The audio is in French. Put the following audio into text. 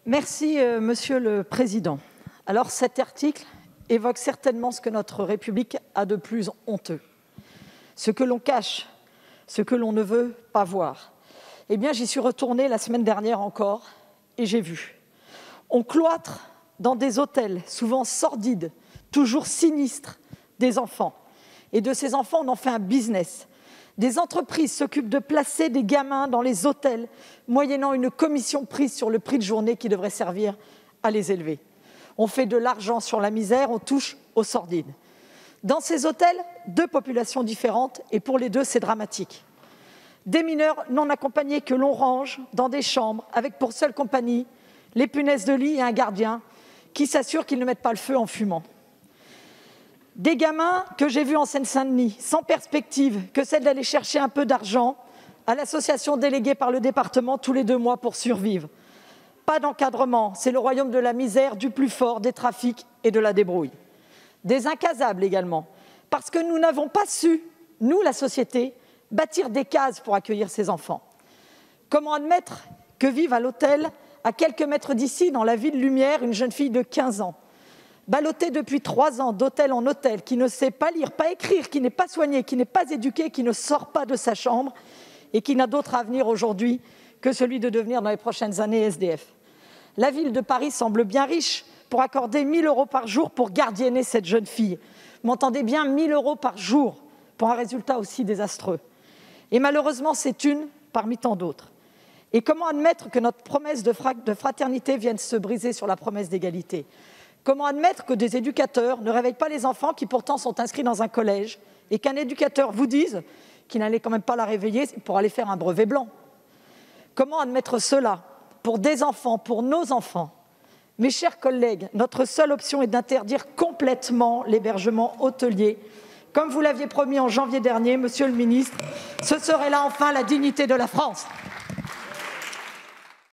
Merci, Monsieur le Président. Alors, cet article évoque certainement ce que notre République a de plus honteux, ce que l'on cache, ce que l'on ne veut pas voir. Eh bien, j'y suis retournée la semaine dernière encore, et j'ai vu. On cloître dans des hôtels, souvent sordides, toujours sinistres, des enfants. Et de ces enfants, on en fait un business. Des entreprises s'occupent de placer des gamins dans les hôtels, moyennant une commission prise sur le prix de journée qui devrait servir à les élever. On fait de l'argent sur la misère, on touche aux sordides. Dans ces hôtels, 2 populations différentes, et pour les 2, c'est dramatique. Des mineurs non accompagnés que l'on range dans des chambres avec pour seule compagnie les punaises de lit et un gardien qui s'assure qu'ils ne mettent pas le feu en fumant. Des gamins que j'ai vus en Seine-Saint-Denis, sans perspective que celle d'aller chercher un peu d'argent à l'association déléguée par le département tous les 2 mois pour survivre. Pas d'encadrement, c'est le royaume de la misère, du plus fort, des trafics et de la débrouille. Des incasables également, parce que nous n'avons pas su, nous la société, bâtir des cases pour accueillir ces enfants. Comment admettre que vive à l'hôtel, à quelques mètres d'ici, dans la ville Lumière, une jeune fille de 15 ans, ballottée depuis 3 ans d'hôtel en hôtel, qui ne sait pas lire, pas écrire, qui n'est pas soignée, qui n'est pas éduquée, qui ne sort pas de sa chambre et qui n'a d'autre avenir aujourd'hui que celui de devenir dans les prochaines années SDF. La ville de Paris semble bien riche pour accorder 1 000 € par jour pour gardienner cette jeune fille. Vous m'entendez bien, 1 000 € par jour pour un résultat aussi désastreux. Et malheureusement, c'est une parmi tant d'autres. Et comment admettre que notre promesse de fraternité vienne se briser sur la promesse d'égalité ? Comment admettre que des éducateurs ne réveillent pas les enfants qui pourtant sont inscrits dans un collège et qu'un éducateur vous dise qu'il n'allait quand même pas la réveiller pour aller faire un brevet blanc ? Comment admettre cela pour des enfants, pour nos enfants ? Mes chers collègues, notre seule option est d'interdire complètement l'hébergement hôtelier. Comme vous l'aviez promis en janvier dernier, Monsieur le ministre, ce serait là enfin la dignité de la France.